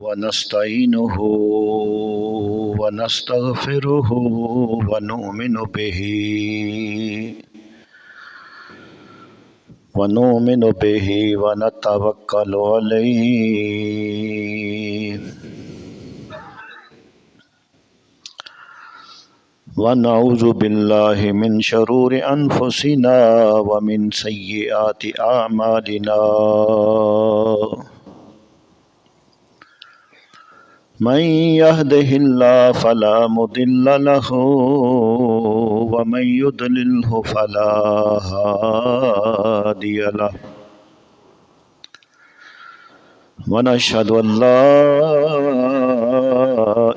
ونستعينه ونستغفره ونؤمن به ونتوكل عليه ونعوذ بالله من شرور أنفسنا ومن سيئات أعمالنا من يهده الله فلا مضل له ومن يضلله فلا هادي له ونشهد أن لا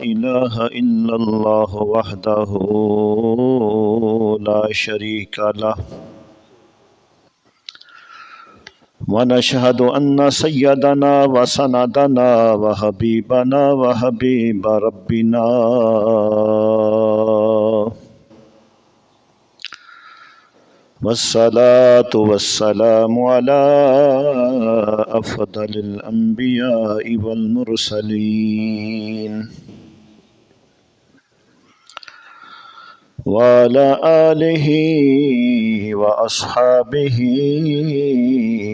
إله إلا الله وحده لا شريك له ونشهد أن سيدنا وسندنا وحبيبنا وحبيب ربنا والصلاة والسلام على أفضل الأنبياء والمرسلين وعلى آله وأصحابه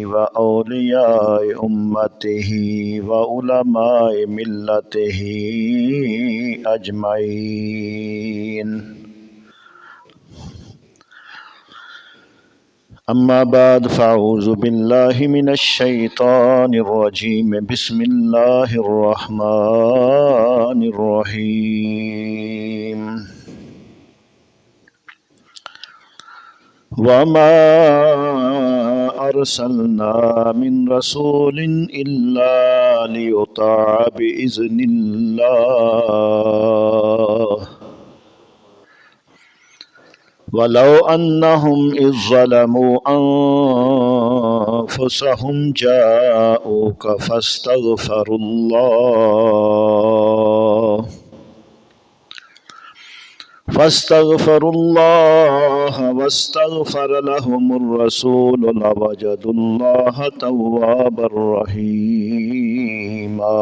وأولياء أمته وعلماء ملته أجمعين أما بعد فأعوذ بالله من الشيطان الرجيم بسم الله الرحمن الرحيم وما أرسلنا من رسول إلا ليطاع بإذن الله ولو أنهم إذ ظلموا أنفسهم جاءوك فاستغفروا الله واستغفر لهم الرسول لوجدوا الله توابا رحيما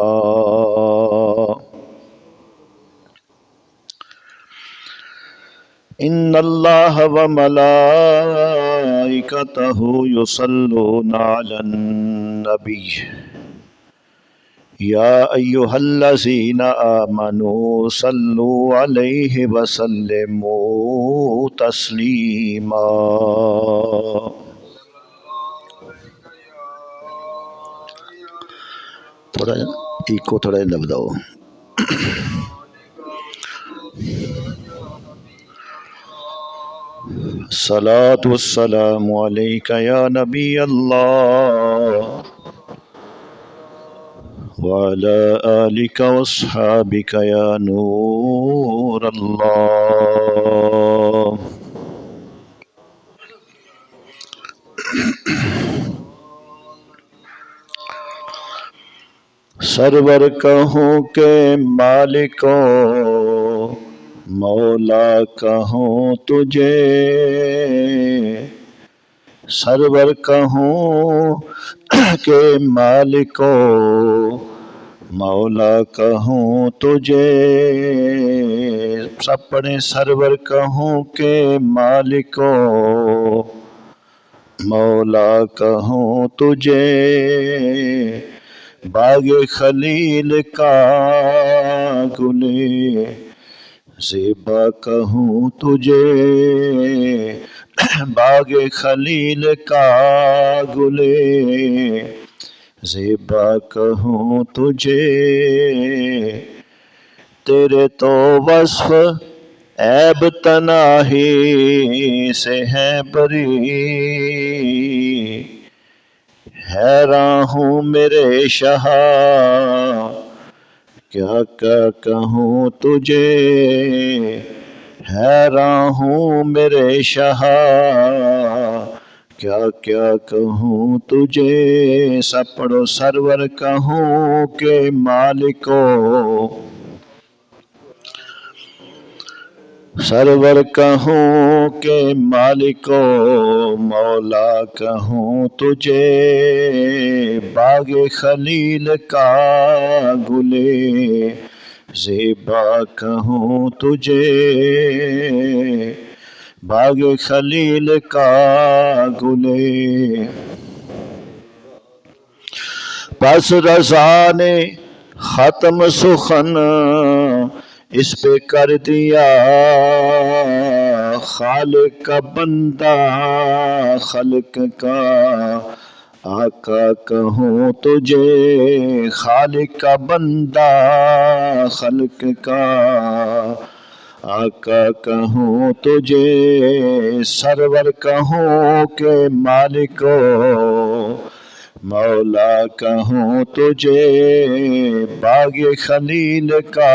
إن الله وملائكته يصلون على النبي يا أيها الذين آمنوا صلوا عليه وسلموا تسليما تھوڑا ایکو تھوڑا دبداؤ الصلاة والسلام عليك يا نبي الله وعلى آلك وأصحابك يا نور الله سرور کہوں کہ مالکو مولا کہوں تجھے سرور کہوں کہ مالکو مولا کہوں تجھے سب پڑھیں سرور کہوں کہ مالکو مولا کہوں تجھے باغ خلیل کا گلے زیبا کہوں تجھے باغ خلیل کا گلے زیبا کہوں تجھے تیرے تو وصف عیب تناہی سے ہے بری حیراں ہوں میرے شاہ کیا کہوں تجھے حیراں ہوں میرے شاہ کیا کہوں تجھے سب پڑھو سرور کہوں کہ مالکو سرور کہوں کہ مالکو مولا کہوں تجھے باغ خلیل کا گل گلے زیبا کہوں تجھے باغ خلیل کا گلے پس رضا نے ختم سخن اس پہ کر دیا خالق کا بندہ خلق کا آقا کہوں تجھے خالق کا بندہ خلق کا آقا کہوں تجھے سرور کہوں کہ مالک مولا کہوں تجھے باغ خلیل کا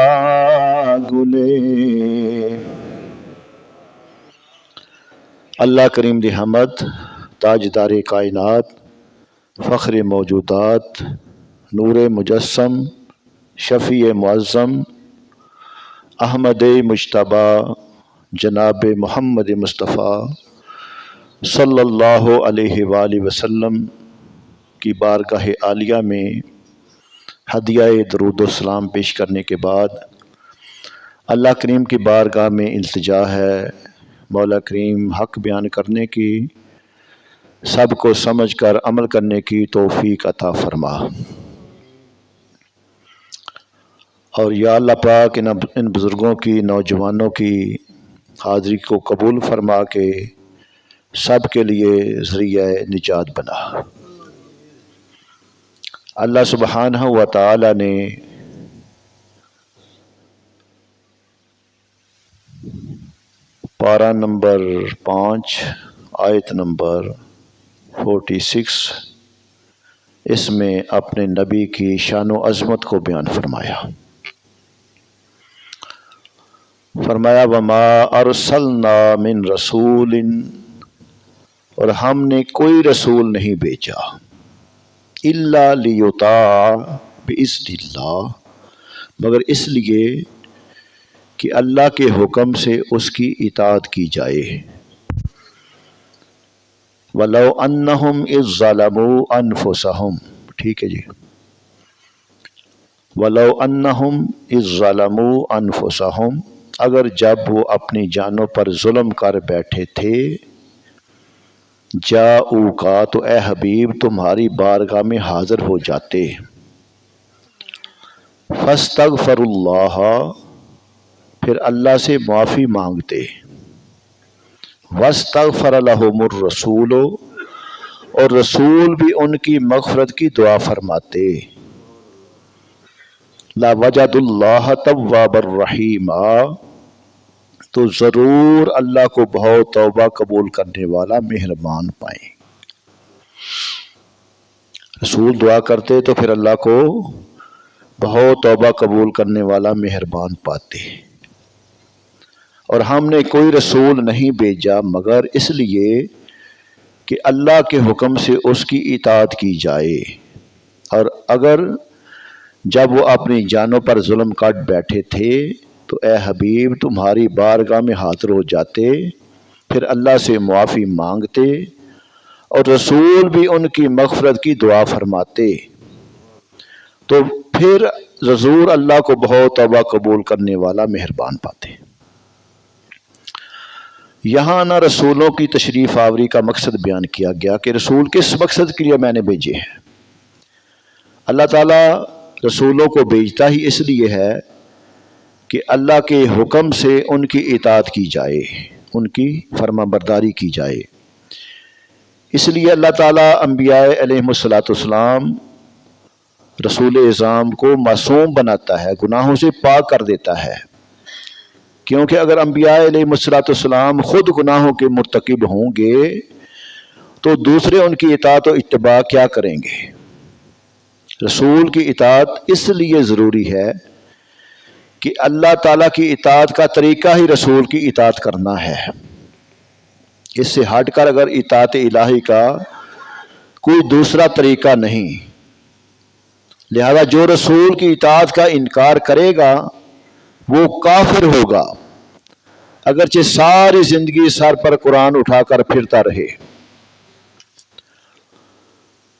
گلے۔ اللہ کریم دی حمد، تاجدار کائنات، فخر موجودات، نور مجسم، شفیع معظم، احمد مجتبی جناب محمد مصطفیٰ صلی اللہ علیہ وآلہ وسلم کی بارگاہ عالیہ میں ہدیہ درود و سلام پیش کرنے کے بعد اللہ کریم کی بارگاہ میں التجا ہے، مولا کریم حق بیان کرنے کی، سب کو سمجھ کر عمل کرنے کی توفیق عطا فرما، اور یا اللہ پاک ان بزرگوں کی، نوجوانوں کی حاضری کو قبول فرما کے سب کے لیے ذریعہ نجات بنا۔ اللہ سبحانہ و تعالی نے پارہ نمبر 5 آیت نمبر 46 اس میں اپنے نبی کی شان و عظمت کو بیان فرمایا۔ فرمایا وما ارسلنا من رسول، اور ہم نے کوئی رسول نہیں بھیجا الا لیطاع باذن اللہ، مگر اس لیے کہ اللہ کے حکم سے اس کی اطاعت کی جائے۔ وَلَوْ أَنَّهُمْ إِذ ظَّلَمُوا أَنفُسَهُمْ، ٹھیک ہے جی، وَلَوْ أَنَّهُمْ إِذ ظَّلَمُوا أَنفُسَهُمْ، اگر جب وہ اپنی جانوں پر ظلم کر بیٹھے تھے، جاؤک، تو اے حبیب تمہاری بارگاہ میں حاضر ہو جاتے، فاستغفر اللہ، پھر اللہ سے معافی مانگتے، واستغفر لہم الرسول، اور رسول بھی ان کی مغفرت کی دعا فرماتے، لوجد اللہ توابا الرحیما، تو ضرور اللہ کو بہت توبہ قبول کرنے والا مہربان پائیں۔ رسول دعا کرتے تو پھر اللہ کو بہت توبہ قبول کرنے والا مہربان پاتے۔ اور ہم نے کوئی رسول نہیں بھیجا مگر اس لیے کہ اللہ کے حکم سے اس کی اطاعت کی جائے، اور اگر جب وہ اپنی جانوں پر ظلم کر بیٹھے تھے تو اے حبیب تمہاری بارگاہ میں حاضر ہو جاتے، پھر اللہ سے معافی مانگتے، اور رسول بھی ان کی مغفرت کی دعا فرماتے، تو پھر ضرور اللہ کو بہت توبہ قبول کرنے والا مہربان پاتے۔ یہاں نہ رسولوں کی تشریف آوری کا مقصد بیان کیا گیا کہ رسول کس مقصد کے لیے میں نے بھیجے ہیں۔ اللہ تعالیٰ رسولوں کو بھیجتا ہی اس لیے ہے کہ اللہ کے حکم سے ان کی اطاعت کی جائے، ان کی فرما برداری کی جائے۔ اس لیے اللہ تعالیٰ انبیاء علیہم السلام رسول اعظام کو معصوم بناتا ہے، گناہوں سے پاک کر دیتا ہے، کیونکہ اگر انبیاء علیہم السلام خود گناہوں کے مرتکب ہوں گے تو دوسرے ان کی اطاعت و اتباع کیا کریں گے؟ رسول کی اطاعت اس لیے ضروری ہے کہ اللہ تعالیٰ کی اطاعت کا طریقہ ہی رسول کی اطاعت کرنا ہے۔ اس سے ہٹ کر اگر اطاعت الہی کا کوئی دوسرا طریقہ نہیں، لہذا جو رسول کی اطاعت کا انکار کرے گا وہ کافر ہوگا، اگرچہ ساری زندگی سر پر قرآن اٹھا کر پھرتا رہے۔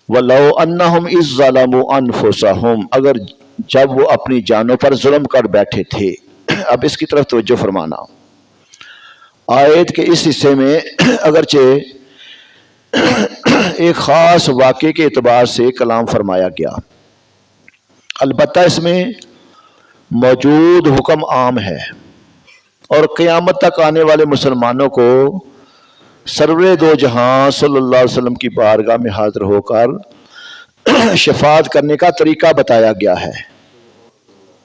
وَلَوْ أَنَّهُمْ إِذ ظَّلَمُوا أَنفُسَهُمْ، اگر جب وہ اپنی جانوں پر ظلم کر بیٹھے تھے۔ اب اس کی طرف توجہ فرمانا، آیت کے اس حصے میں اگرچہ ایک خاص واقعے کے اعتبار سے کلام فرمایا گیا، البتہ اس میں موجود حکم عام ہے اور قیامت تک آنے والے مسلمانوں کو سرور دو جہاں صلی اللہ علیہ وسلم کی بارگاہ میں حاضر ہو کر شفاعت کرنے کا طریقہ بتایا گیا ہے۔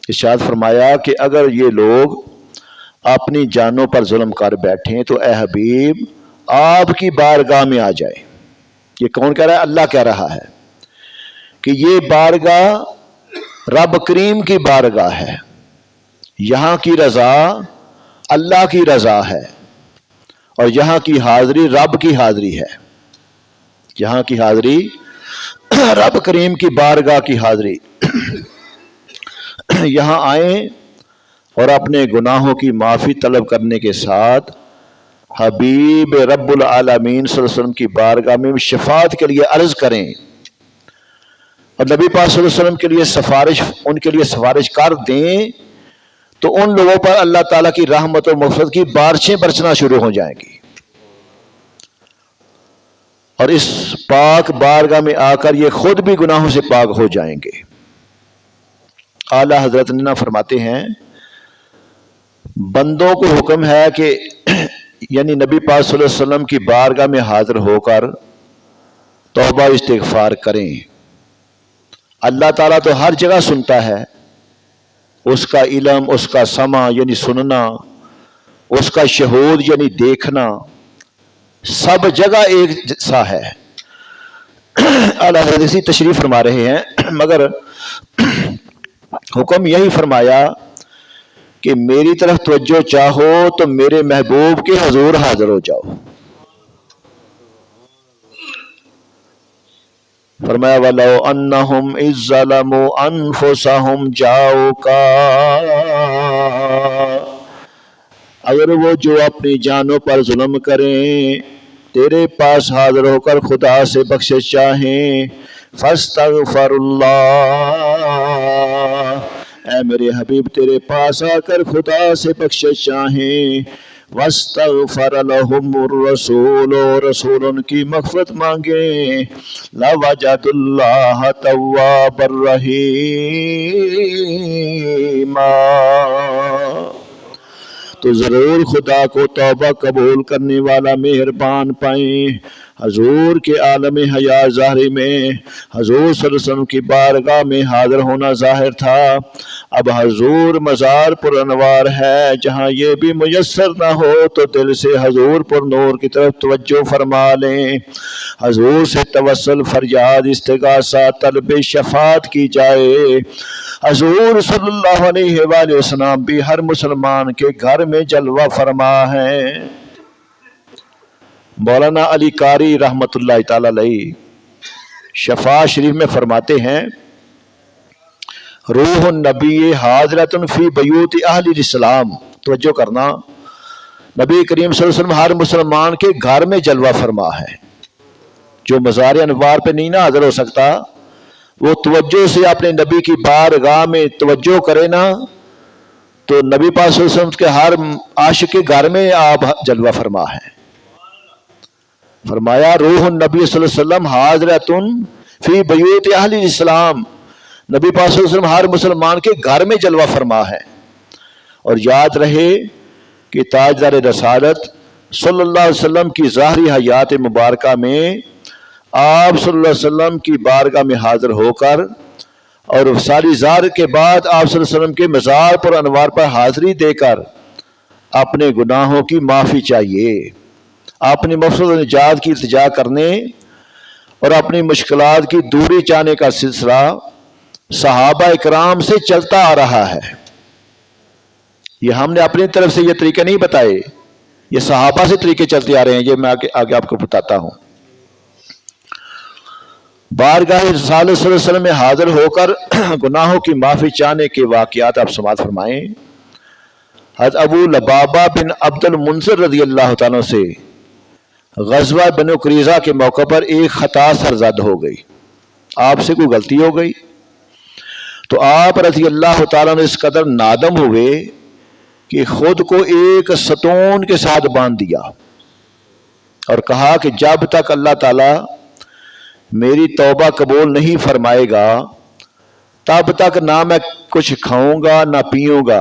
ارشاد فرمایا کہ اگر یہ لوگ اپنی جانوں پر ظلم کر بیٹھیں تو اے حبیب آپ کی بارگاہ میں آ جائے۔ یہ کون کہہ رہا ہے؟ اللہ کہہ رہا ہے کہ یہ بارگاہ رب کریم کی بارگاہ ہے، یہاں کی رضا اللہ کی رضا ہے اور یہاں کی حاضری رب کی حاضری ہے، یہاں کی حاضری رب کریم کی بارگاہ کی حاضری۔ یہاں آئیں اور اپنے گناہوں کی معافی طلب کرنے کے ساتھ حبیب رب العالمین صلی اللہ علیہ وسلم کی بارگاہ میں شفاعت کے لیے عرض کریں اور نبی پاک صلی اللہ علیہ وسلم کے لیے ان کے لیے سفارش کر دیں تو ان لوگوں پر اللہ تعالیٰ کی رحمت و مغفرت کی بارشیں برسنا شروع ہو جائیں گی، اور اس پاک بارگاہ میں آ کر یہ خود بھی گناہوں سے پاک ہو جائیں گے۔ اعلیٰ حضرت ننا فرماتے ہیں بندوں کو حکم ہے کہ یعنی نبی پاک صلی اللہ علیہ وسلم کی بارگاہ میں حاضر ہو کر توبہ استغفار کریں۔ اللہ تعالیٰ تو ہر جگہ سنتا ہے، اس کا علم، اس کا سمع یعنی سننا، اس کا شہود یعنی دیکھنا سب جگہ ایک جیسا ہے۔ اعلیٰ حضرت اسی تشریف فرما رہے ہیں، مگر حکم یہی فرمایا کہ میری طرف توجہ چاہو تو میرے محبوب کے حضور حاضر ہو جاؤ۔ فرمایا وَلَوْ أَنَّهُمْ إِذْ ظَلَمُوا أَنفُسَهُمْ جَاءُوكَ، اگر وہ جو اپنی جانوں پر ظلم کریں تیرے پاس حاضر ہو کر خدا سے بخشش چاہیں، فَاسْتَغْفَرُ اللَّهَ، اے میرے حبیب تیرے پاس آ کر خدا سے بخشش چاہیں، وَاسْتَغْفَرَ لَهُمُ الرَّسُولُ، رسول ان کی مغفرت مانگیں، لَوَجَدُوا اللَّهَ تَوَّابًا رَحِيمًا، تو ضرور خدا کو توبہ قبول کرنے والا مہربان پائیں۔ حضور کے عالم حیات ظاہری میں حضور صلی اللہ علیہ وسلم کی بارگاہ میں حاضر ہونا ظاہر تھا، اب حضور مزار پر انوار ہے، جہاں یہ بھی میسر نہ ہو تو دل سے حضور پر نور کی طرف توجہ فرما لیں، حضور سے توسل، فریاد، استغاثہ، طلب شفاعت کی جائے۔ حضور صلی اللہ علیہ وآلہ وسلم بھی ہر مسلمان کے گھر میں جلوہ فرما ہے۔ مولانا علی قاری رحمت اللہ تعالی علیہ شفا شریف میں فرماتے ہیں روح النبی حاضرۃ فی بیوت اہل الاسلام، توجہ کرنا، نبی کریم صلی اللہ علیہ وسلم ہر مسلمان کے گھر میں جلوہ فرما ہے۔ جو مزار انوار پہ نہیں نہ حاضر ہو سکتا وہ توجہ سے اپنے نبی کی بارگاہ میں توجہ کرے نا، تو نبی پاک صلی اللہ علیہ وسلم کے ہر عاشق کے گھر میں آپ جلوہ فرما ہے۔ فرمایا روح النبی صلی اللہ علیہ وسلم حاضرۃ فی بیوت اہل الاسلام، نبی پاک صلی اللہ علیہ وسلم ہر مسلمان کے گھر میں جلوہ فرما ہے۔ اور یاد رہے کہ تاجدار رسالت صلی اللہ علیہ وسلم کی ظاہری حیات مبارکہ میں آپ صلی اللہ علیہ وسلم کی بارگاہ میں حاضر ہو کر اور ساری زار کے بعد آپ صلی اللہ علیہ وسلم کے مزار پر انوار پر حاضری دے کر اپنے گناہوں کی معافی چاہیے، اپنی مغفرت و نجات کی التجا کرنے اور اپنی مشکلات کی دوری چاہنے کا سلسلہ صحابہ اکرام سے چلتا آ رہا ہے۔ یہ ہم نے اپنی طرف سے یہ طریقے نہیں بتائے، یہ صحابہ سے طریقے چلتے آ رہے ہیں، یہ میں آگے آپ کو بتاتا ہوں۔ بارگاہ رسالت صلی اللہ علیہ وسلم میں حاضر ہو کر گناہوں کی معافی چاہنے کے واقعات آپ سماعت فرمائیں۔ حضرت ابو لبابہ بن عبد المنذر رضی اللہ تعالیٰ سے غزوہ بنو قریظہ کے موقع پر ایک خطا سرزد ہو گئی، آپ سے کوئی غلطی ہو گئی تو آپ رضی اللہ تعالیٰ نے اس قدر نادم ہوئے کہ خود کو ایک ستون کے ساتھ باندھ دیا اور کہا کہ جب تک اللہ تعالیٰ میری توبہ قبول نہیں فرمائے گا تب تک نہ میں کچھ کھاؤں گا نہ پیوں گا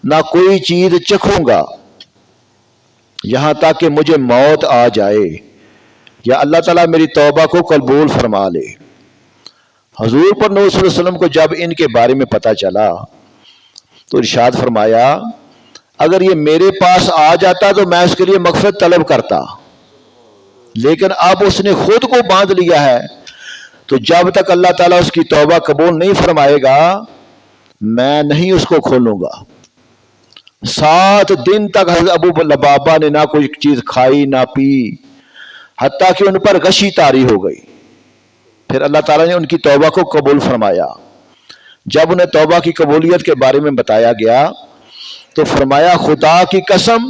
نہ کوئی چیز چکھوں گا یہاں تک کہ مجھے موت آ جائے یا اللہ تعالیٰ میری توبہ کو قبول فرما لے۔ حضور پر نبی صلی اللہ علیہ وسلم کو جب ان کے بارے میں پتہ چلا تو ارشاد فرمایا اگر یہ میرے پاس آ جاتا تو میں اس کے لیے مغفرت طلب کرتا، لیکن اب اس نے خود کو باندھ لیا ہے تو جب تک اللہ تعالیٰ اس کی توبہ قبول نہیں فرمائے گا میں نہیں اس کو کھولوں گا۔ 7 دن تک حضرت ابو لبابہ نے نہ کوئی چیز کھائی نہ پی، حتیٰ کہ ان پر غشی طاری ہو گئی۔ پھر اللہ تعالیٰ نے ان کی توبہ کو قبول فرمایا۔ جب انہیں توبہ کی قبولیت کے بارے میں بتایا گیا تو فرمایا خدا کی قسم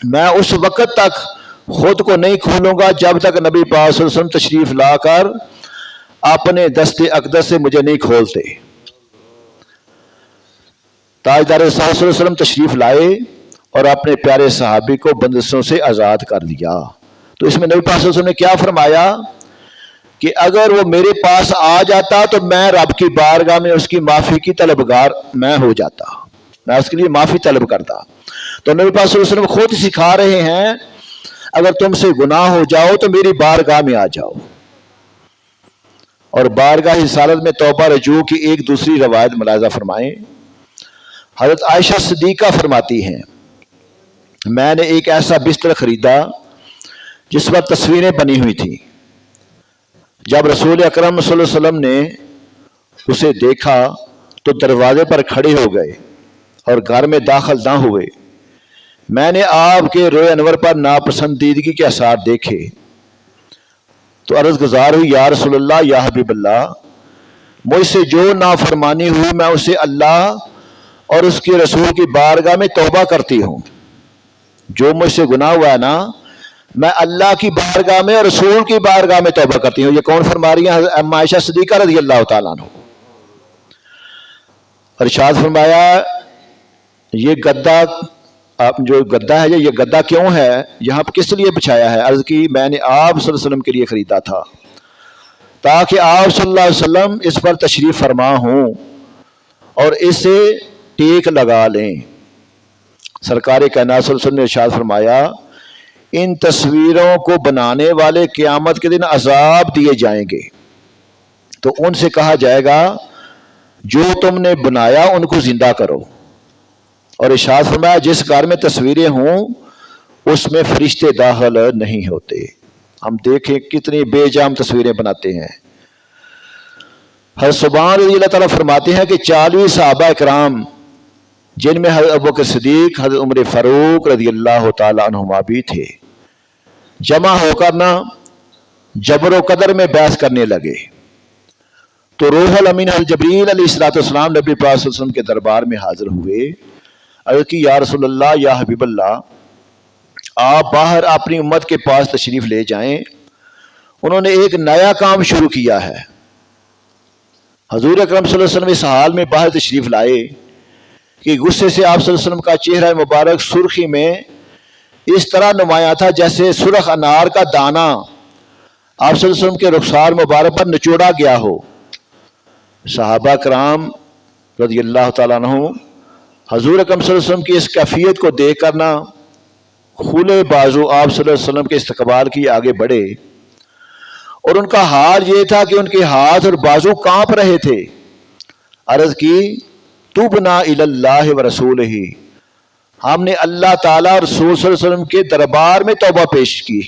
میں اس وقت تک خود کو نہیں کھولوں گا جب تک نبی پاک صلی اللہ علیہ وسلم تشریف لا کر اپنے دست اقدس سے مجھے نہیں کھولتے۔ تاجدار صلی اللہ علیہ وسلم تشریف لائے اور اپنے پیارے صحابی کو بندشوں سے آزاد کر دیا۔ تو اس میں نبی پاک صلی اللہ علیہ وسلم نے کیا فرمایا کہ اگر وہ میرے پاس آ جاتا تو میں رب کی بارگاہ میں اس کی معافی کی طلبگار میں ہو جاتا، میں اس کے لیے معافی طلب کرتا۔ تو نبی پاک صلی اللہ علیہ وسلم خود سکھا رہے ہیں اگر تم سے گناہ ہو جاؤ تو میری بارگاہ میں آ جاؤ۔ اور بارگاہ رسالت میں توبہ رجوع کی ایک دوسری روایت ملاحظہ فرمائیں۔ حضرت عائشہ صدیقہ فرماتی ہیں میں نے ایک ایسا بستر خریدا جس پر تصویریں بنی ہوئی تھیں۔ جب رسول اکرم صلی اللہ علیہ وسلم نے اسے دیکھا تو دروازے پر کھڑے ہو گئے اور گھر میں داخل نہ ہوئے۔ میں نے آپ کے روئے انور پر ناپسندیدگی کے آثار دیکھے تو عرض گزار ہوئی یا رسول اللہ یا حبیب اللہ مجھ سے جو نافرمانی ہوئی میں اسے اللہ اور اس کے رسول کی بارگاہ میں توبہ کرتی ہوں۔ جو مجھ سے گناہ ہوا ہے نا میں اللہ کی بارگاہ میں اور رسول کی بارگاہ میں توبہ کرتی ہوں۔ یہ کون فرما رہی ہیں؟ ام عائشہ صدیقہ رضی اللہ تعالیٰ عنہ۔ ارشاد فرمایا یہ گدا جو گدا ہے یہ گدا کیوں ہے یہاں پہ کس لیے بچھایا ہے؟ عرض کی میں نے آپ صلی اللہ علیہ وسلم کے لیے خریدا تھا تاکہ آپ صلی اللہ علیہ وسلم اس پر تشریف فرما ہوں اور اسے ٹیک لگا لیں۔ سرکار کائنات صلی اللہ علیہ وسلم نے ارشاد فرمایا ان تصویروں کو بنانے والے قیامت کے دن عذاب دیے جائیں گے تو ان سے کہا جائے گا جو تم نے بنایا ان کو زندہ کرو۔ اور ارشاد فرمایا جس گھر میں تصویریں ہوں اس میں فرشتے داخل نہیں ہوتے۔ ہم دیکھیں کتنی بے جام تصویریں بناتے ہیں۔ حضرت سبحان رضی اللہ تعالیٰ فرماتے ہیں کہ 40 صحابہ اکرام جن میں حضرت ابوبکر صدیق حضرت عمر فاروق رضی اللہ تعالیٰ عنہما بھی تھے جمع ہو کر نہ جبر و قدر میں بحث کرنے لگے تو روح الامین حضرت جبریل علیہ السلام نبی پاک صلی اللہ علیہ وسلم کے دربار میں حاضر ہوئے۔ عرض کی یا رسول اللہ یا حبیب اللہ آپ باہر اپنی امت کے پاس تشریف لے جائیں، انہوں نے ایک نیا کام شروع کیا ہے۔ حضور اکرم صلی اللہ علیہ وسلم اس حال میں باہر تشریف لائے کہ غصے سے آپ صلی اللہ علیہ وسلم کا چہرہ مبارک سرخی میں اس طرح نمایاں تھا جیسے سرخ انار کا دانہ آپ صلی اللہ علیہ وسلم کے رخسار مبارک پر نچوڑا گیا ہو۔ صحابہ کرام رضی اللہ تعالیٰ عنہ حضور اکرم صلی اللہ علیہ وسلم کی اس کیفیت کو دیکھ کر نہ کھلے بازو آپ صلی اللہ علیہ وسلم کے استقبال کی آگے بڑھے اور ان کا حال یہ تھا کہ ان کے ہاتھ اور بازو کانپ رہے تھے۔ عرض کی تبنا الی اللہ و رسولہ ہم نے اللہ تعالیٰ اور رسول صلی اللہ علیہ وسلم کے دربار میں توبہ پیش کی۔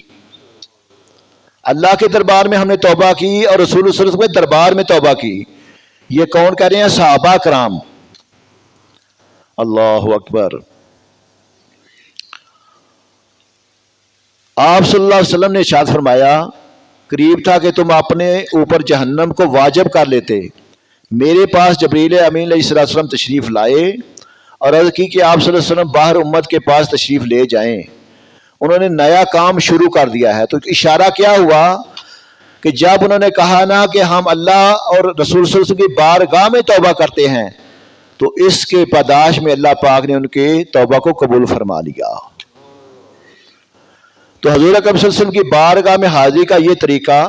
اللہ کے دربار میں ہم نے توبہ کی اور رسول صلی اللہ علیہ وسلم کے دربار میں توبہ کی۔ یہ کون کہہ رہے ہیں؟ صحابہ کرام۔ اللہ اکبر۔ آپ صلی اللہ علیہ وسلم نے ارشاد فرمایا قریب تھا کہ تم اپنے اوپر جہنم کو واجب کر لیتے۔ میرے پاس جبریل امین علیہ السلام تشریف لائے اور عرض کی کہ آپ صلی اللہ علیہ وسلم باہر امت کے پاس تشریف لے جائیں، انہوں نے نیا کام شروع کر دیا ہے۔ تو اشارہ کیا ہوا کہ جب انہوں نے کہا نا کہ ہم اللہ اور رسول صلی اللہ علیہ وسلم کی بارگاہ میں توبہ کرتے ہیں، تو اس کے پاداش میں اللہ پاک نے ان کے توبہ کو قبول فرما لیا۔ تو حضور اکرم صلی اللہ علیہ وسلم کی بارگاہ میں حاضری کا یہ طریقہ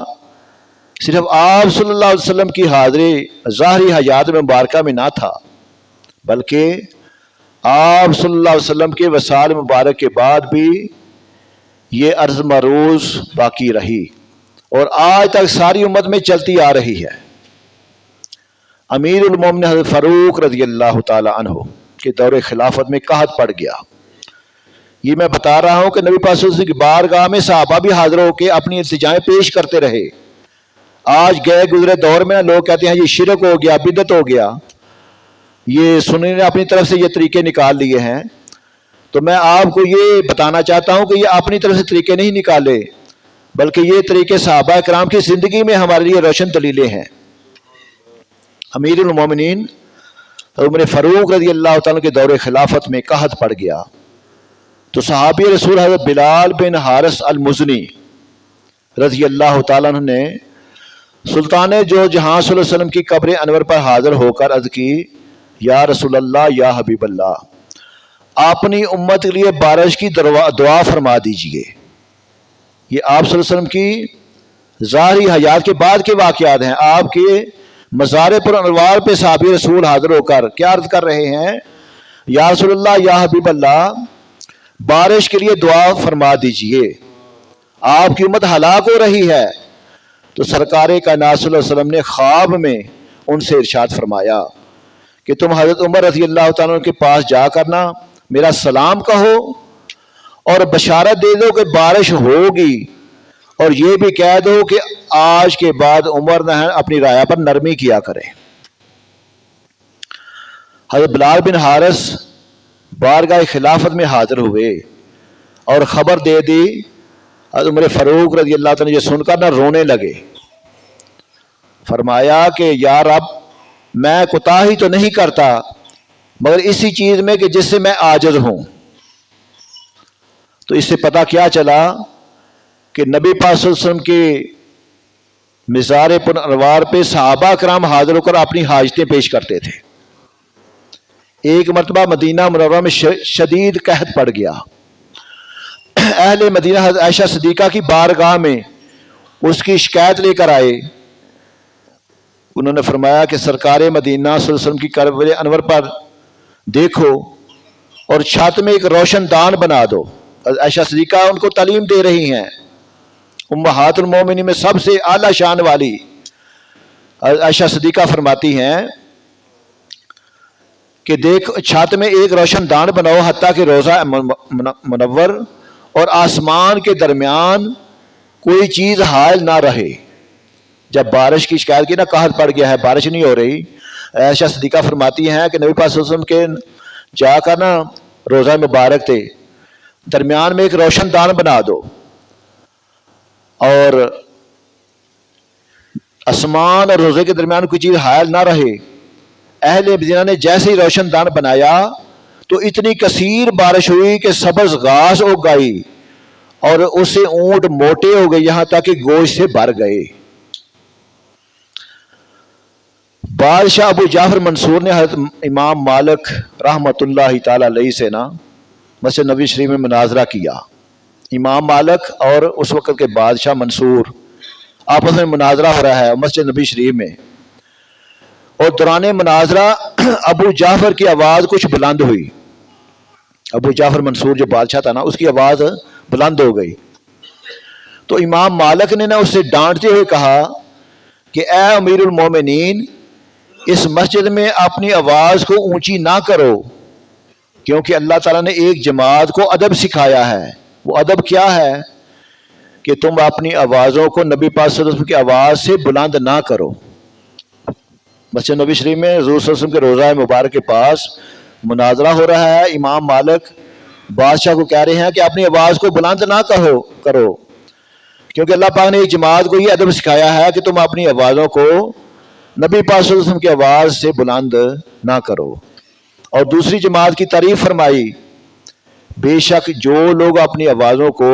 صرف آپ صلی اللہ علیہ وسلم کی حاضری ظاہری حیات مبارکہ میں نہ تھا، بلکہ آپ صلی اللہ علیہ وسلم کے وصال مبارک کے بعد بھی یہ عرض مروز باقی رہی اور آج تک ساری امت میں چلتی آ رہی ہے۔ امیر المومنین حضرت فاروق رضی اللہ تعالی عنہ کے دور خلافت میں قحط پڑ گیا۔ یہ میں بتا رہا ہوں کہ نبی پاک صلی اللہ علیہ وسلم کی بارگاہ میں صحابہ بھی حاضر ہو کے اپنی التجائیں پیش کرتے رہے۔ آج گئے گزرے دور میں لوگ کہتے ہیں یہ شرک ہو گیا، بدعت ہو گیا، یہ سنی نے اپنی طرف سے یہ طریقے نکال لیے ہیں۔ تو میں آپ کو یہ بتانا چاہتا ہوں کہ یہ اپنی طرف سے طریقے نہیں نکالے، بلکہ یہ طریقے صحابہ کرام کی زندگی میں ہمارے لیے روشن دلیلیں ہیں۔ امیر المومنین عمر فاروق رضی اللہ تعالیٰ کے دور خلافت میں قحط پڑ گیا، تو صحابی رسول حضرت بلال بن حارث المزنی رضی اللہ تعالیٰ عنہ نے سلطان جو جہاں صلی اللہ علیہ وسلم کی قبر انور پر حاضر ہو کر عرض کی، یا رسول اللہ، یا حبیب اللہ، اپنی امت کے لیے بارش کی دعا فرما دیجئے۔ یہ آپ صلی اللہ علیہ وسلم کی ظاہری حیات کے بعد کے واقعات ہیں۔ آپ کے مزار پر انوار پہ صحابی رسول حاضر ہو کر کیا عرض کر رہے ہیں، یا رسول اللہ، یا حبیب اللہ، بارش کے لیے دعا فرما دیجئے، آپ کی امت ہلاک ہو رہی ہے۔ تو سرکار کائنات صلی اللہ علیہ وسلم نے خواب میں ان سے ارشاد فرمایا کہ تم حضرت عمر رضی اللہ تعالیٰ کے پاس جا کر نا میرا سلام کہو اور بشارت دے دو کہ بارش ہوگی، اور یہ بھی کہہ دو کہ آج کے بعد عمر نہ اپنی رایہ پر نرمی کیا کرے۔ حضرت بلال بن حارث بارگاہ خلافت میں حاضر ہوئے اور خبر دے دی۔ حضرت عمر فاروق رضی اللہ تعالیٰ یہ سن کر نہ رونے لگے، فرمایا کہ یا رب، میں کوتاہی تو نہیں کرتا مگر اسی چیز میں کہ جس سے میں عاجز ہوں۔ تو اس سے پتہ کیا چلا کہ نبی پاک صلی اللہ علیہ وسلم کے مزار پر انوار پہ صحابہ کرام حاضر ہو کر اپنی حاجتیں پیش کرتے تھے۔ ایک مرتبہ مدینہ منورہ میں شدید قحط پڑ گیا۔ اہل مدینہ حضرت عائشہ صدیقہ کی بارگاہ میں اس کی شکایت لے کر آئے۔ انہوں نے فرمایا کہ سرکار مدینہ صلی اللہ علیہ وسلم کی قبر انور پر دیکھو اور چھت میں ایک روشن دان بنا دو۔ عائشہ صدیقہ ان کو تعلیم دے رہی ہیں، امہات المومنین میں سب سے اعلیٰ شان والی عائشہ صدیقہ فرماتی ہیں کہ دیکھ چھت میں ایک روشن دان بناؤ حتیٰ کہ روضہ منور اور آسمان کے درمیان کوئی چیز حائل نہ رہے۔ جب بارش کی شکایت کی نا قحط پڑ گیا ہے، بارش نہیں ہو رہی، عائشہ صدیقہ فرماتی ہیں کہ نبی پاک صلی اللہ علیہ وسلم کے جا کر نا روضہ مبارک تھے، درمیان میں ایک روشن دان بنا دو اور آسمان اور روضے کے درمیان کوئی چیز حائل نہ رہے۔ اہل مدینہ نے جیسے ہی روشن دان بنایا تو اتنی کثیر بارش ہوئی کہ سبز گھاس اگ گئی اور اس سے اونٹ موٹے ہو گئے، یہاں تک کہ گوشت سے بھر گئے۔ بادشاہ ابو جعفر منصور نے حضرت امام مالک رحمۃ اللہ تعالی علیہ سے نا مسجد نبوی شریف میں مناظرہ کیا۔ امام مالک اور اس وقت کے بادشاہ منصور آپس میں مناظرہ ہو رہا ہے مسجد نبوی شریف میں، اور دوران مناظرہ ابو جعفر کی آواز کچھ بلند ہوئی۔ ابو جعفر منصور جو بادشاہ تھا نا، اس کی آواز بلند ہو گئی۔ تو امام مالک نے نا اسے ڈانٹتے ہوئے کہا کہ اے امیر المومنین، اس مسجد میں اپنی آواز کو اونچی نہ کرو، کیونکہ اللہ تعالیٰ نے ایک جماعت کو ادب سکھایا ہے۔ وہ ادب کیا ہے کہ تم اپنی آوازوں کو نبی پاک صلی اللہ علیہ وسلم کی آواز سے بلند نہ کرو۔ مسجد نبوی شریف میں حضور صلی اللہ علیہ وسلم کے روضہ مبارک کے پاس مناظرہ ہو رہا ہے۔ امام مالک بادشاہ کو کہہ رہے ہیں کہ اپنی آواز کو بلند نہ کرو، کیونکہ اللہ پاک نے ایک جماعت کو یہ ادب سکھایا ہے کہ تم اپنی آوازوں کو نبی پاک صلی اللہ علیہ وسلم کی آواز سے بلند نہ کرو۔ اور دوسری جماعت کی تعریف فرمائی، بے شک جو لوگ اپنی آوازوں کو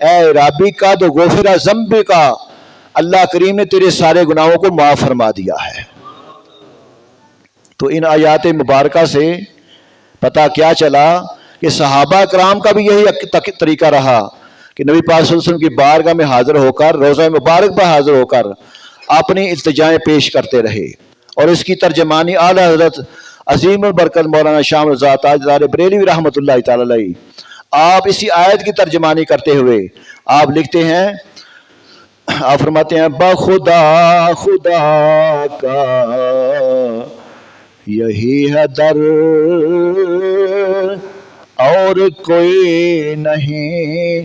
اے رابی کا دو غفرہ ذنب کا، اللہ کریم نے تیرے سارے گناہوں کو معاف فرما دیا ہے۔ تو ان آیات مبارکہ سے پتہ کیا چلا کہ صحابہ کرام کا بھی یہی طریقہ رہا کہ نبی پاک صلی اللہ علیہ وسلم کی بارگاہ میں حاضر ہو کر، روضہ مبارک پر حاضر ہو کر اپنی التجائیں پیش کرتے رہے، اور اس کی ترجمانی اعلیٰ حضرت عظیم البرکت مولانا شاہ رضا تاجدار بریلوی رحمۃ اللہ تعالی علیہ آپ اسی آیت کی ترجمانی کرتے ہوئے آپ لکھتے ہیں، آپ فرماتے ہیں بخدا خدا کا یہی ہے در اور کوئی نہیں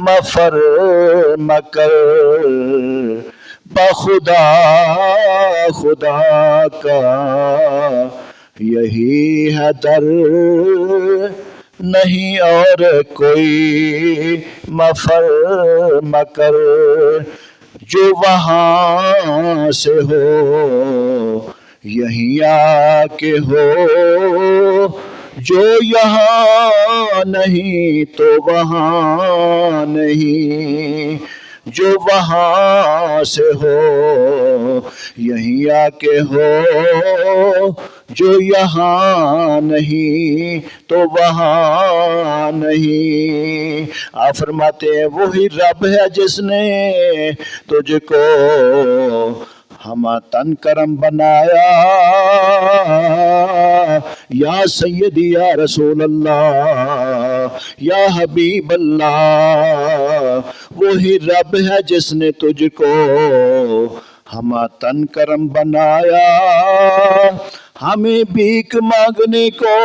مفر مکر، بخدا خدا کا یہی ہے در نہیں اور کوئی مفر مکر، جو وہاں سے ہو یہیں آ کے ہو، جو یہاں نہیں تو وہاں نہیں، جو وہاں سے ہو یہیں آ کے ہو، جو یہاں نہیں تو وہاں نہیں۔ آپ فرماتے ہیں وہی رب ہے جس نے تجھ کو ہما تن کرم بنایا، یا سیدی یا رسول اللہ یا حبیب اللہ، وہی رب ہے جس نے تجھ کو ہما تن کرم بنایا، ہمیں بھیک مانگنے کو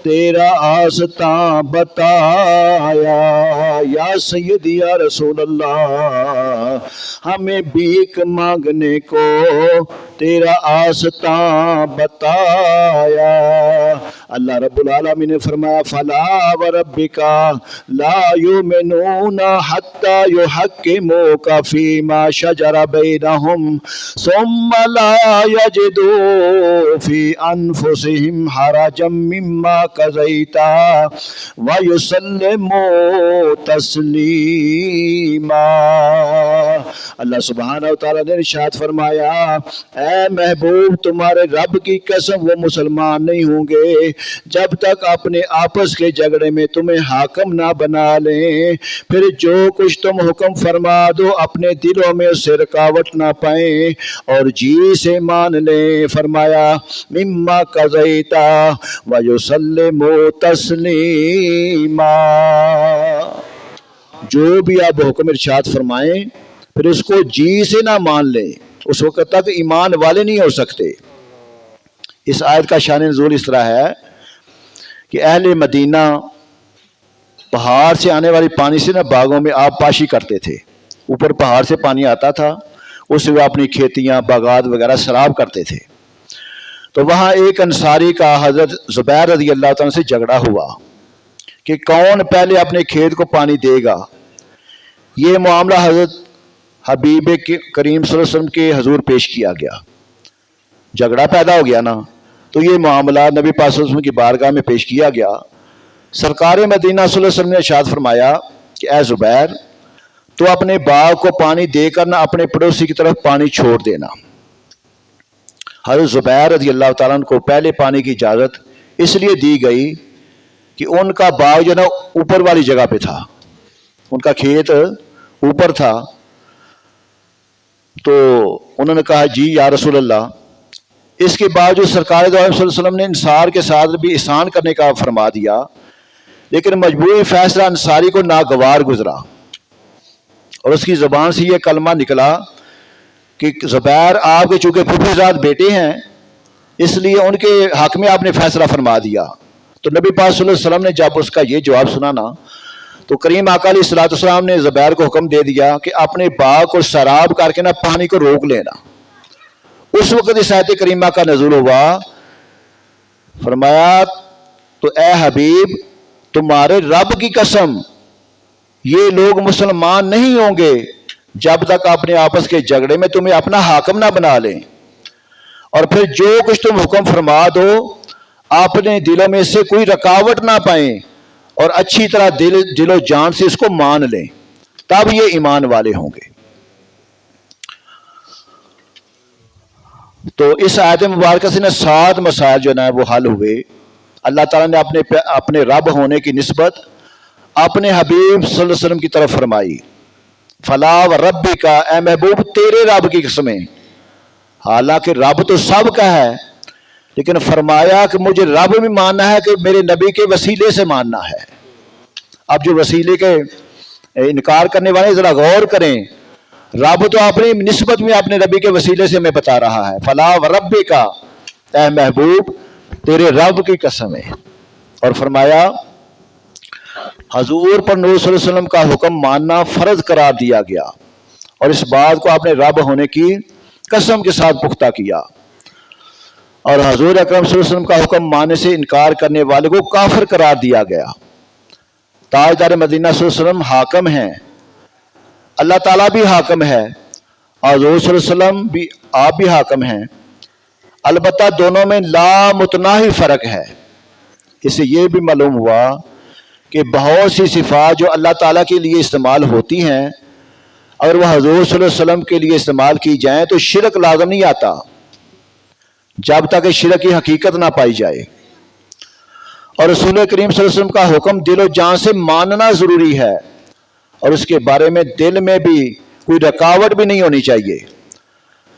تیرا آستاں بتایا، یا سیدی یا رسول اللہ، ہمیں بھیک مانگنے کو تیرا آستاں بتایا۔ اللہ رب العالمین نے فرمایا فلا وربک لا یؤمنون حتی یحکموک فیما شجر بینہم ثم لا یجدوا فی انفسہم حرجا مما قضیت ویسلموا تسلیما۔ اللہ سبحانہ وتعالیٰ نے ارشاد فرمایا اے محبوب تمہارے رب کی قسم وہ مسلمان نہیں ہوں گے جب تک اپنے آپس کے جھگڑے میں تمہیں حاکم نہ بنا لیں، پھر جو کچھ تم حکم فرما دو اپنے دلوں میں اس سے رکاوٹ نہ پائیں اور جی سے مان لیں۔ فرمایا مما قضیت ویسلموا تسلیما، جو بھی آپ حکم ارشاد فرمائیں پھر اس کو جی سے نہ مان لیں، اس وقت تک ایمان والے نہیں ہو سکتے۔ اس آیت کا شان نزول اس طرح ہے کہ اہل مدینہ پہاڑ سے آنے والی پانی سے باغوں میں آب پاشی کرتے تھے، اوپر پہاڑ سے پانی آتا تھا، اس سے وہ اپنی کھیتیاں باغات وغیرہ سراب کرتے تھے۔ تو وہاں ایک انصاری کا حضرت زبیر رضی اللہ تعالیٰ سے جھگڑا ہوا کہ کون پہلے اپنے کھیت کو پانی دے گا۔ یہ معاملہ حضرت حبیب کریم صلی اللہ علیہ وسلم کے حضور پیش کیا گیا، جھگڑا پیدا ہو گیا نا، تو یہ معاملہ نبی پاک صلی اللہ علیہ وسلم کی بارگاہ میں پیش کیا گیا۔ سرکار مدینہ صلی اللہ علیہ وسلم نے ارشاد فرمایا کہ اے زبیر تو اپنے باغ کو پانی دے کر نہ اپنے پڑوسی کی طرف پانی چھوڑ دینا۔ حضرت زبیر رضی اللہ تعالیٰ عنہ کو پہلے پانی کی اجازت اس لیے دی گئی کہ ان کا باغ جو نا اوپر والی جگہ پہ تھا، ان کا کھیت اوپر تھا، تو انہوں نے کہا جی یا رسول اللہ۔ اس کے باوجود سرکار دو عالم صلی اللہ علیہ وسلم نے انصار کے ساتھ بھی احسان کرنے کا فرما دیا، لیکن مجبوری فیصلہ انصاری کو ناگوار گزرا اور اس کی زبان سے یہ کلمہ نکلا کہ زبیر آپ کے چونکہ پھوپھی زاد بیٹے ہیں اس لیے ان کے حق میں آپ نے فیصلہ فرما دیا۔ تو نبی پاک صلی اللہ علیہ وسلم نے جب اس کا یہ جواب سنا نا تو کریم آقا علیہ الصلوۃ والسلام نے زبیر کو حکم دے دیا کہ اپنے باغ کو سراب کر کے نا پانی کو روک لینا۔ اس وقت اس آیت کریمہ کا نزول ہوا، فرمایا تو اے حبیب تمہارے رب کی قسم یہ لوگ مسلمان نہیں ہوں گے جب تک اپنے آپس کے جھگڑے میں تمہیں اپنا حاکم نہ بنا لیں، اور پھر جو کچھ تم حکم فرما دو اپنے دلوں میں سے کوئی رکاوٹ نہ پائیں اور اچھی طرح دل و جان سے اس کو مان لیں، تب یہ ایمان والے ہوں گے۔ تو اس آیت مبارکہ سے 7 مسائل جو ہے وہ حل ہوئے۔ اللہ تعالیٰ نے اپنے رب ہونے کی نسبت اپنے حبیب صلی اللہ علیہ وسلم کی طرف فرمائی، فلا و ربی کا، اے محبوب تیرے رب کی قسمیں۔ حالانکہ رب تو سب کا ہے، لیکن فرمایا کہ مجھے رب بھی ماننا ہے کہ میرے نبی کے وسیلے سے ماننا ہے۔ اب جو وسیلے کے انکار کرنے والے ذرا غور کریں، رب تو اپنی نسبت میں اپنے نبی کے وسیلے سے ہمیں بتا رہا ہے، فلا و ربی کا، اے محبوب تیرے رب کی قسم ہے۔ اور فرمایا حضور پر نبی صلی اللہ علیہ وسلم کا حکم ماننا فرض قرار دیا گیا، اور اس بات کو اپنے رب ہونے کی قسم کے ساتھ پختہ کیا، اور حضور اکرم صلی اللہ علیہ وسلم کا حکم ماننے سے انکار کرنے والے کو کافر قرار دیا گیا۔ تاجدار مدینہ صلی اللہ علیہ وسلم حاکم ہیں، اللہ تعالیٰ بھی حاکم ہے، اور حضور صلی اللہ علیہ وسلم بھی، آپ بھی حاکم ہیں، البتہ دونوں میں لامتناہی فرق ہے۔ اس سے یہ بھی معلوم ہوا کہ بہت سی صفات جو اللہ تعالیٰ کے لیے استعمال ہوتی ہیں، اگر وہ حضور صلی اللہ علیہ وسلم کے لیے استعمال کی جائیں تو شرک لازم نہیں آتا، جب تک کہ شرک کی حقیقت نہ پائی جائے۔ اور رسول کریم صلی اللہ علیہ وسلم کا حکم دل و جان سے ماننا ضروری ہے، اور اس کے بارے میں دل میں بھی کوئی رکاوٹ بھی نہیں ہونی چاہیے۔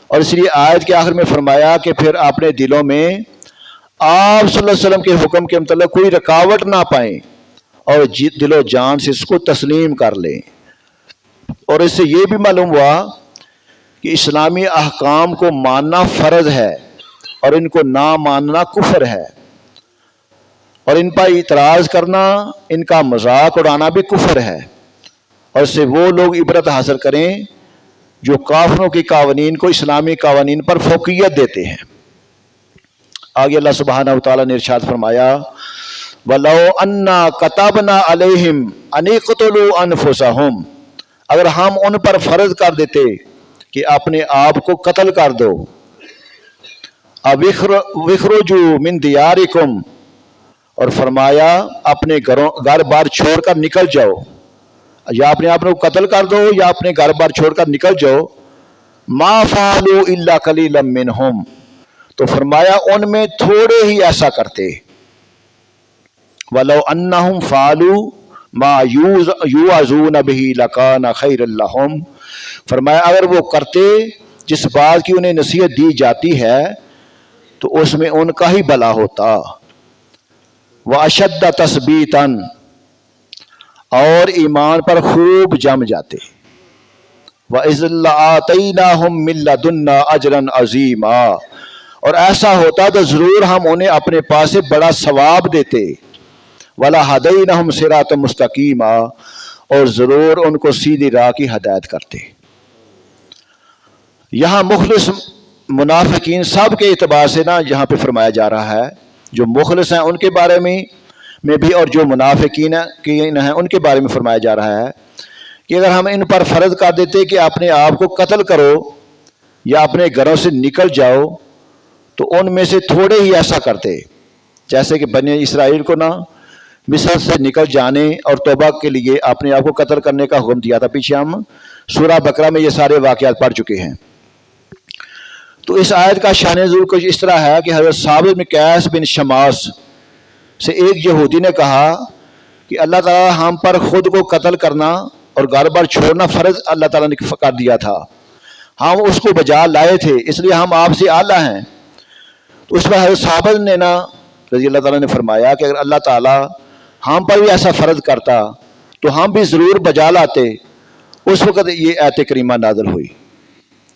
اور اس لیے آیت کے آخر میں فرمایا کہ پھر اپنے دلوں میں آپ صلی اللہ علیہ وسلم کے حکم کے متعلق کوئی رکاوٹ نہ پائیں، اور دل و جان سے اس کو تسلیم کر لیں۔ اور اس سے یہ بھی معلوم ہوا کہ اسلامی احکام کو ماننا فرض ہے، اور ان کو نہ ماننا کفر ہے، اور ان پر اعتراض کرنا، ان کا مذاق اڑانا بھی کفر ہے۔ اور اس سے وہ لوگ عبرت حاصل کریں جو کافروں کے قوانین کو اسلامی قوانین پر فوقیت دیتے ہیں۔ آگے اللہ سبحانہ وتعالیٰ نے ارشاد فرمایا، وَلَوْ أَنَّا كَتَبْنَا عَلَيْهِمْ أَنِ اقْتُلُوا أَنفُسَهُمْ، اگر ہم ان پر فرض کر دیتے کہ اپنے آپ کو قتل کر دو، وَاخْرُجُوا مِن دِيَارِكُمْ، اور فرمایا اپنے گھر بار چھوڑ کر نکل جاؤ، یا اپنے آپ کو قتل کر دو یا اپنے گھر بار چھوڑ کر نکل جاؤ، مَا فَعَلُوا إِلَّا قَلِيلًا مِّنْهُمْ، تو فرمایا ان میں تھوڑے ہی ایسا کرتے۔ وَلَوْ أَنَّهُمْ فَعَلُوا مَا يُوعَظُونَ بِهِ لَكَانَ خَيْرًا لَّهُمْ، فرمایا اگر وہ کرتے جس بات کی انہیں نصیحت دی جاتی ہے تو اس میں ان کا ہی بھلا ہوتا۔ وَأَشَدَّ تَثْبِيتًا، اور ایمان پر خوب جم جاتے۔ وَإِذْ لَآتَيْنَاهُم مِّن لَّدُنَّا أَجْرًا عَظِيمًا، اور ایسا ہوتا تو ضرور ہم انہیں اپنے پاس سے بڑا ثواب دیتے۔ وَلَهَدَيْنَاهُمْ صِرَاطًا مُسْتَقِيمًا، اور ضرور ان کو سیدھی راہ کی ہدایت کرتے۔ یہاں مخلص منافقین سب کے اعتبار سے یہاں پہ فرمایا جا رہا ہے، جو مخلص ہیں ان کے بارے میں بھی، اور جو منافقین ہیں ان کے بارے میں فرمایا جا رہا ہے کہ اگر ہم ان پر فرض کر دیتے کہ اپنے آپ کو قتل کرو یا اپنے گھروں سے نکل جاؤ، تو ان میں سے تھوڑے ہی ایسا کرتے، جیسے کہ بنی اسرائیل کو مصر سے نکل جانے اور توبہ کے لیے اپنے آپ کو قتل کرنے کا حکم دیا تھا۔ پیچھے ہم سورہ بقرہ میں یہ سارے واقعات پڑھ چکے ہیں۔ تو اس آیت کا شان نزول کچھ اس طرح ہے کہ حضرت ثابت بن قیس بن شماس سے ایک یہودی نے کہا کہ اللہ تعالیٰ ہم پر خود کو قتل کرنا اور گھر بار چھوڑنا فرض اللہ تعالیٰ نے کر دیا تھا، ہم اس کو بجا لائے تھے، اس لیے ہم آپ سے اعلیٰ ہیں۔ تو اس پر حضرت ثابت نے رضی اللہ تعالیٰ نے فرمایا کہ اگر اللہ تعالیٰ ہم پر بھی ایسا فرض کرتا تو ہم بھی ضرور بجا لاتے۔ اس وقت یہ آیت کریمہ نازل ہوئی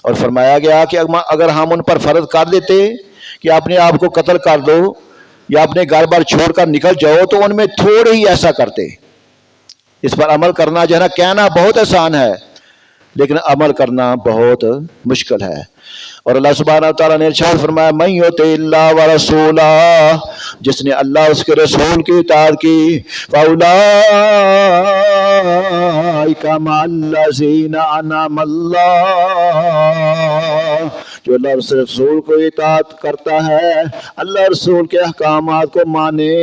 اور فرمایا گیا کہ اگر ہم ان پر فرض کر دیتے کہ اپنے آپ کو قتل کر دو یا اپنے گھر بار چھوڑ کر نکل جاؤ، تو ان میں تھوڑے ہی ایسا کرتے۔ اس پر عمل کرنا جو ہے کہنا بہت آسان ہے، لیکن عمل کرنا بہت مشکل ہے۔ اور اللہ سبحانہ وتعالیٰ نے ارشاد فرمایا، من یطع اللہ ورسولہ، جس نے اللہ اس کے رسول کی اطاعت کی، فاولئک مع الذین انعم اللہ، جو اللہ رسول کو اطاعت کرتا ہے، اللہ رسول کے احکامات کو مانے،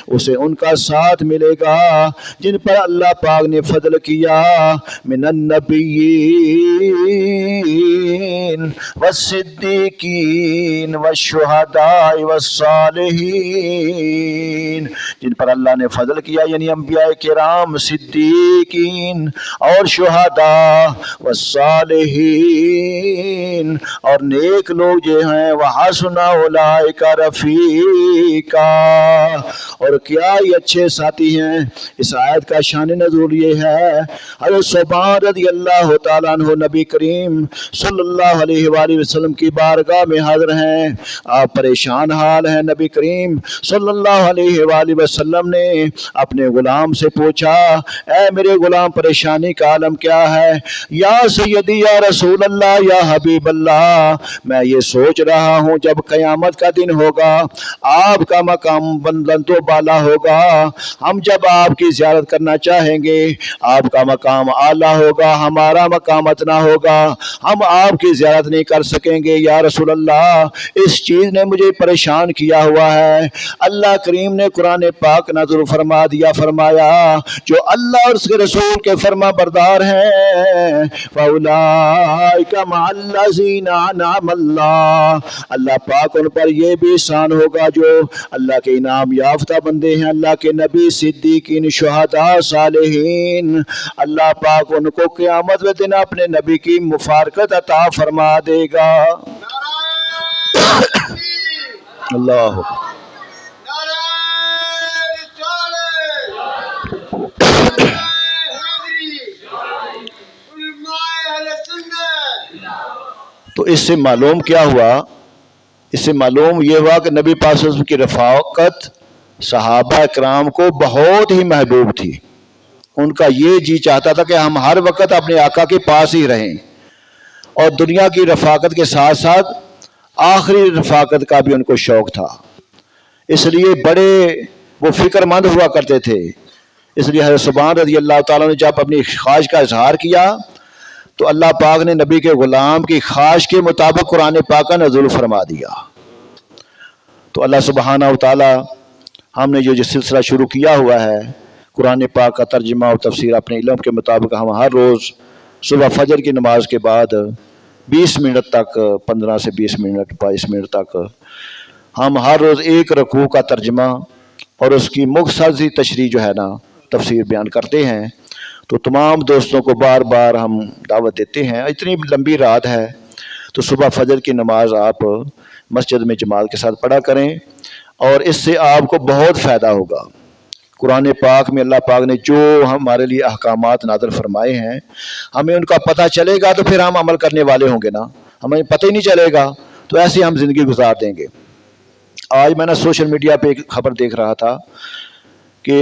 اسے ان کا ساتھ ملے گا جن پر اللہ پاک نے فضل کیا، من النبیین والصدیقین والشہداء والصالحین، جن پر اللہ نے فضل کیا یعنی انبیاء کرام، صدیقین اور شہداء والصالحین اور نیک لوگ جو ہیں، وحسن اولئک رفیقا، اور کیا یہ اچھے ساتھی ہیں۔ اس آیت کا شان نزول یہ ہے، حضرت صوبان رضی اللہ تعالیٰ عنہ نبی کریم صلی اللہ علیہ وآلہ وسلم کی بارگاہ میں حاضر ہیں، آپ پریشان حال ہیں۔ نبی کریم صلی اللہ علیہ وآلہ وسلم نے اپنے غلام سے پوچھا، اے میرے غلام پریشانی کا عالم کیا ہے؟ یا سیدی یا رسول اللہ یا حبیب اللہ، میں یہ سوچ رہا ہوں جب قیامت کا دن ہوگا، آپ کا مقام بلند و بالا ہوگا، ہم جب آپ کی زیارت کرنا چاہیں گے آپ کا مقام اعلیٰ ہوگا، ہمارا مقام اتنا ہوگا، ہم آپ کی زیارت نہیں کر سکیں گے۔ یا رسول اللہ، اس چیز نے مجھے پریشان کیا ہوا ہے۔ اللہ کریم نے قرآن پاک نازل فرما دیا، فرمایا جو اللہ اور اس کے رسول کے فرما بردار ہیں، فَأُولَٰئِكَ مَعَ الَّذِينَ أَنْعَمَ اللَّهُ، اللہ پاک ان پر یہ بھی احسان ہوگا جو اللہ کے انعام یافتہ بندے ہیں، اللہ کے نبی، صدیقین، شہداء، صالحین، اللہ پاک ان کو قیامت کے دن اپنے نبی کی مفارقت عطا فرما دے گا۔ اللہ تو اس سے معلوم کیا ہوا؟ اس سے معلوم یہ ہوا کہ نبی پاک صلی اللہ علیہ وسلم کی رفاقت صحابہ اکرام کو بہت ہی محبوب تھی۔ ان کا یہ جی چاہتا تھا کہ ہم ہر وقت اپنے آقا کے پاس ہی رہیں، اور دنیا کی رفاقت کے ساتھ ساتھ آخری رفاقت کا بھی ان کو شوق تھا، اس لیے بڑے وہ فکر مند ہوا کرتے تھے۔ اس لیے حضرت صوبان رضی اللہ تعالیٰ نے جب اپنی خواہش کا اظہار کیا تو اللہ پاک نے نبی کے غلام کی خواہش کے مطابق قرآن پاک کا نزول فرما دیا۔ تو اللہ سبحانہ و تعالی ہم نے جو سلسلہ شروع کیا ہوا ہے قرآن پاک کا ترجمہ اور تفسیر، اپنے علم کے مطابق ہم ہر روز صبح فجر کی نماز کے بعد 20 منٹ تک، 15 سے 20 منٹ، 22 منٹ تک ہم ہر روز ایک رکوع کا ترجمہ اور اس کی مختصر سی تشریح جو ہے نا تفسیر بیان کرتے ہیں۔ تو تمام دوستوں کو بار بار ہم دعوت دیتے ہیں، اتنی لمبی رات ہے تو صبح فجر کی نماز آپ مسجد میں جماعت کے ساتھ پڑھا کریں، اور اس سے آپ کو بہت فائدہ ہوگا۔ قرآن پاک میں اللہ پاک نے جو ہمارے لیے احکامات نازل فرمائے ہیں، ہمیں ان کا پتہ چلے گا تو پھر ہم عمل کرنے والے ہوں گے نا، ہمیں پتہ ہی نہیں چلے گا تو ایسے ہم زندگی گزار دیں گے۔ آج میں نے سوشل میڈیا پہ ایک خبر دیکھ رہا تھا کہ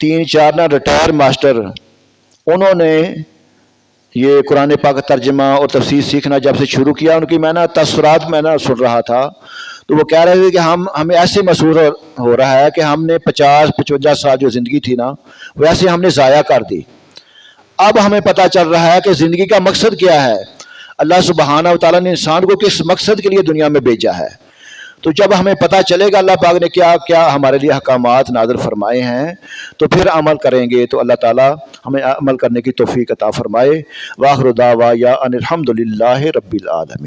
3-4 ریٹائر ماسٹر، انہوں نے یہ قرآن پاک ترجمہ اور تفسیر سیکھنا جب سے شروع کیا، ان کی میں نے تاثرات میں نے سن رہا تھا، تو وہ کہہ رہے تھے کہ ہمیں ایسے محسوس ہو رہا ہے کہ ہم نے 50-55 سال جو زندگی تھی نا ویسے ہم نے ضائع کر دی۔ اب ہمیں پتہ چل رہا ہے کہ زندگی کا مقصد کیا ہے، اللہ سبحانہ و تعالیٰ نے انسان کو کس مقصد کے لیے دنیا میں بھیجا ہے۔ تو جب ہمیں پتہ چلے گا اللہ پاک نے کیا کیا ہمارے لیے احکامات نازل فرمائے ہیں تو پھر عمل کریں گے، تو اللہ تعالیٰ ہمیں عمل کرنے کی توفیق عطا فرمائے۔ وآخر دعوانا ان الحمد للہ رب العالمین۔